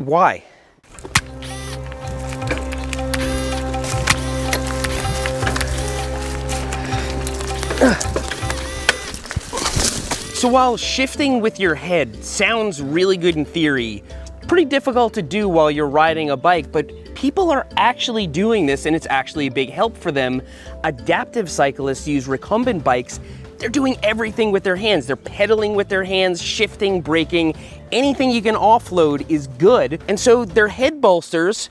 Why? So while shifting with your head sounds really good in theory, pretty difficult to do while you're riding a bike, but people are actually doing this and it's actually a big help for them. Adaptive cyclists use recumbent bikes. They're doing everything with their hands. They're pedaling with their hands, shifting, braking. Anything you can offload is good. And so their head bolsters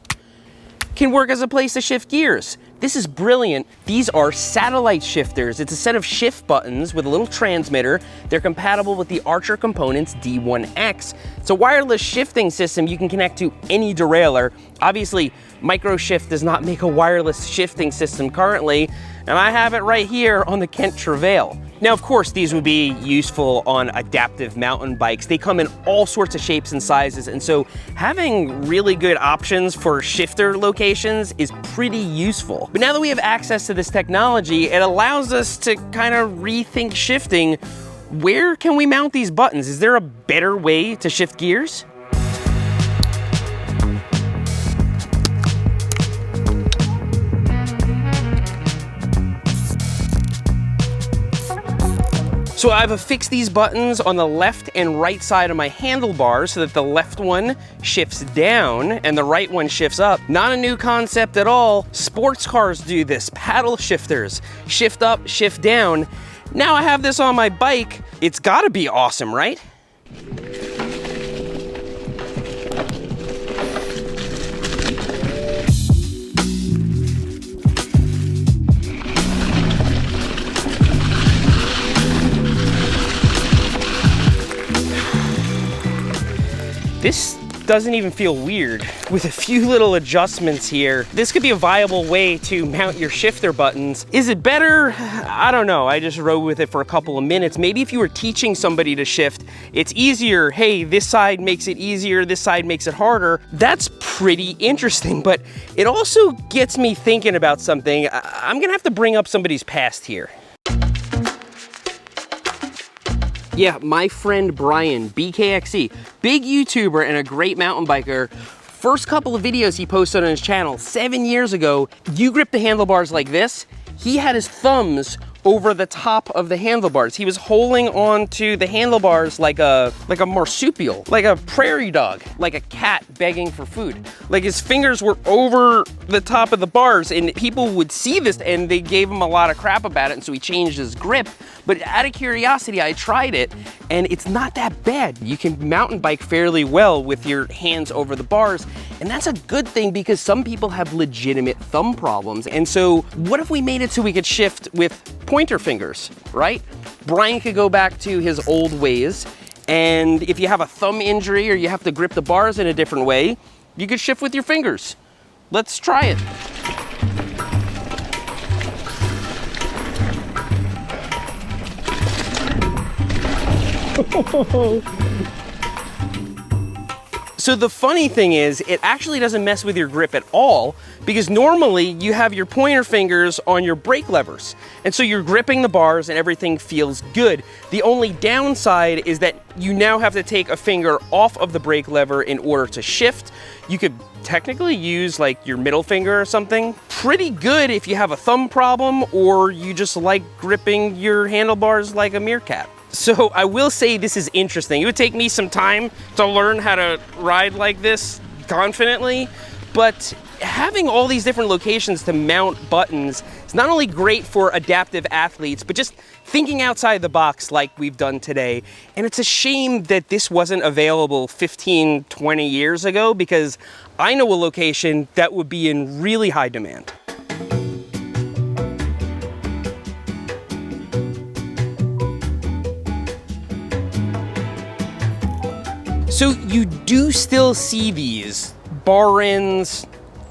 can work as a place to shift gears. This is brilliant. These are satellite shifters. It's a set of shift buttons with a little transmitter. They're compatible with the Archer Components D1X. It's a wireless shifting system you can connect to any derailleur. Obviously, Microshift does not make a wireless shifting system currently, and I have it right here on the Kent Travail. Now, of course, these would be useful on adaptive mountain bikes. They come in all sorts of shapes and sizes, and so having really good options for shifter locations is pretty useful. But now that we have access to this technology, it allows us to kind of rethink shifting. Where can we mount these buttons? Is there a better way to shift gears? So I've affixed these buttons on the left and right side of my handlebars so that the left one shifts down and the right one shifts up. Not a new concept at all. Sports cars do this. Paddle shifters. Shift up, shift down. Now I have this on my bike. It's gotta be awesome, right? This doesn't even feel weird. With a few little adjustments here, this could be a viable way to mount your shifter buttons. Is it better? I don't know. I just rode with it for a couple of minutes. Maybe if you were teaching somebody to shift, it's easier. Hey, this side makes it easier, this side makes it harder. That's pretty interesting, but it also gets me thinking about something. I'm gonna have to bring up somebody's past here. Yeah, my friend Brian, BKXE, big YouTuber and a great mountain biker. First couple of videos he posted on his channel 7 years ago, you grip the handlebars like this. He had his thumbs over the top of the handlebars. He was holding on to the handlebars like a marsupial, like a prairie dog, like a cat begging for food. Like his fingers were over the top of the bars, and people would see this and they gave him a lot of crap about it, and so he changed his grip. But out of curiosity, I tried it and it's not that bad. You can mountain bike fairly well with your hands over the bars, and that's a good thing because some people have legitimate thumb problems. And so what if we made it so we could shift with pointer fingers, right? Brian could go back to his old ways, and if you have a thumb injury or you have to grip the bars in a different way, you could shift with your fingers. Let's try it. So the funny thing is, it actually doesn't mess with your grip at all, because normally you have your pointer fingers on your brake levers. And so you're gripping the bars and everything feels good. The only downside is that you now have to take a finger off of the brake lever in order to shift. You could technically use like your middle finger or something. Pretty good if you have a thumb problem or you just like gripping your handlebars like a meerkat. So I will say this is interesting. It would take me some time to learn how to ride like this confidently, but having all these different locations to mount buttons is not only great for adaptive athletes, but just thinking outside the box like we've done today. And it's a shame that this wasn't available 15, 20 years ago, because I know a location that would be in really high demand. So you do still see these bar ends,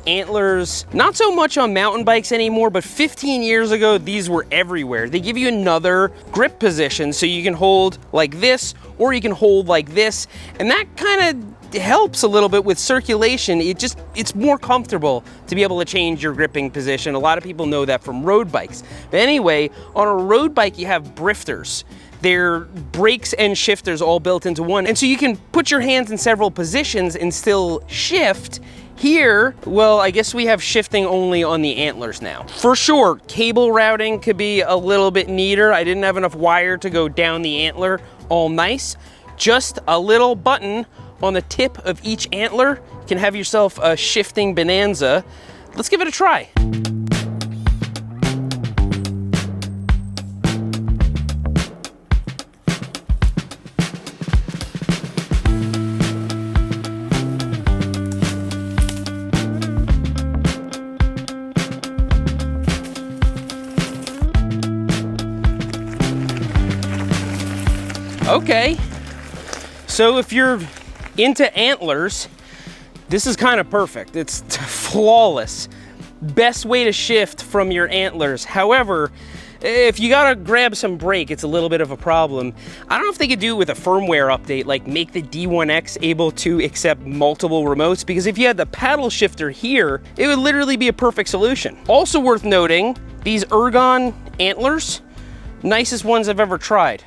antlers, not so much on mountain bikes anymore, but 15 years ago, these were everywhere. They give you another grip position so you can hold like this, or you can hold like this, and that kind of helps a little bit with circulation. It's more comfortable to be able to change your gripping position. A lot of people know that from road bikes. But anyway, on a road bike, you have brifters. They're brakes and shifters all built into one. And so you can put your hands in several positions and still shift. Here, well, I guess we have shifting only on the antlers now. For sure, cable routing could be a little bit neater. I didn't have enough wire to go down the antler all nice. Just a little button on the tip of each antler. You can have yourself a shifting bonanza. Let's give it a try. Okay, so if you're into antlers, this is kind of perfect. It's flawless. Best way to shift from your antlers. However, if you gotta grab some brake, it's a little bit of a problem. I don't know if they could do it with a firmware update, like make the D1X able to accept multiple remotes, because if you had the paddle shifter here, it would literally be a perfect solution. Also worth noting, these Ergon antlers, nicest ones I've ever tried.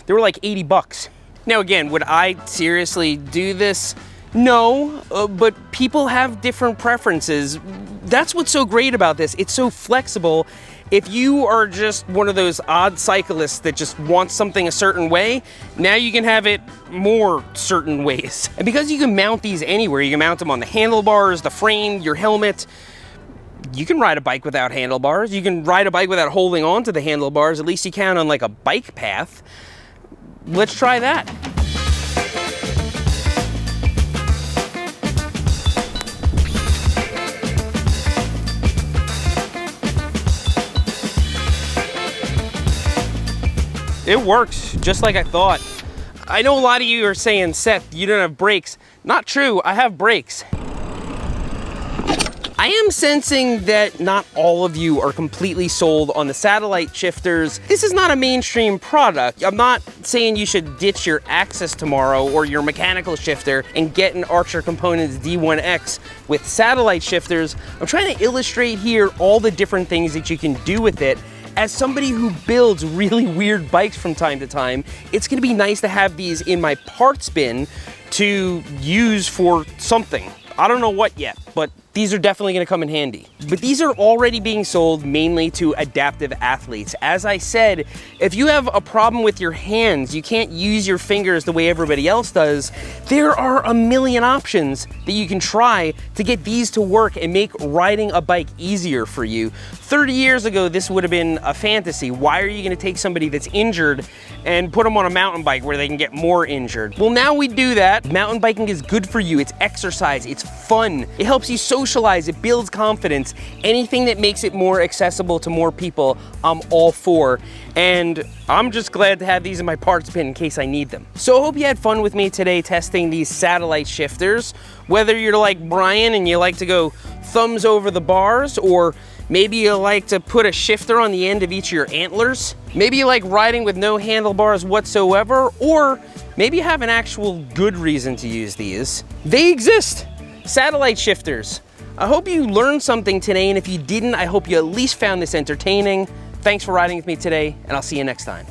They were like 80 bucks. Now again, would I seriously do this? No, but people have different preferences. That's what's so great about this. It's so flexible. If you are just one of those odd cyclists that just wants something a certain way, now you can have it more certain ways. And because you can mount these anywhere, you can mount them on the handlebars, the frame, your helmet. You can ride a bike without handlebars. You can ride a bike without holding on to the handlebars. At least you can on like a bike path. Let's try that. It works just like I thought. I know a lot of you are saying, Seth, you don't have brakes. Not true, I have brakes. I am sensing that not all of you are completely sold on the satellite shifters. This is not a mainstream product. I'm not saying you should ditch your Axis tomorrow or your mechanical shifter and get an Archer Components D1X with satellite shifters. I'm trying to illustrate here all the different things that you can do with it. As somebody who builds really weird bikes from time to time, it's gonna be nice to have these in my parts bin to use for something. I don't know what yet, but these are definitely gonna come in handy. But these are already being sold mainly to adaptive athletes. As I said, if you have a problem with your hands, you can't use your fingers the way everybody else does, there are a million options that you can try to get these to work and make riding a bike easier for you. 30 years ago, this would have been a fantasy. Why are you gonna take somebody that's injured and put them on a mountain bike where they can get more injured? Well, now we do that. Mountain biking is good for you. It's exercise, it's fun. It helps you socialize, it builds confidence. Anything that makes it more accessible to more people, I'm all for. And I'm just glad to have these in my parts bin in case I need them. So I hope you had fun with me today testing these satellite shifters. Whether you're like Brian and you like to go thumbs over the bars, or maybe you like to put a shifter on the end of each of your antlers. Maybe you like riding with no handlebars whatsoever, or maybe you have an actual good reason to use these. They exist. Satellite shifters. I hope you learned something today, and if you didn't, I hope you at least found this entertaining. Thanks for riding with me today, and I'll see you next time.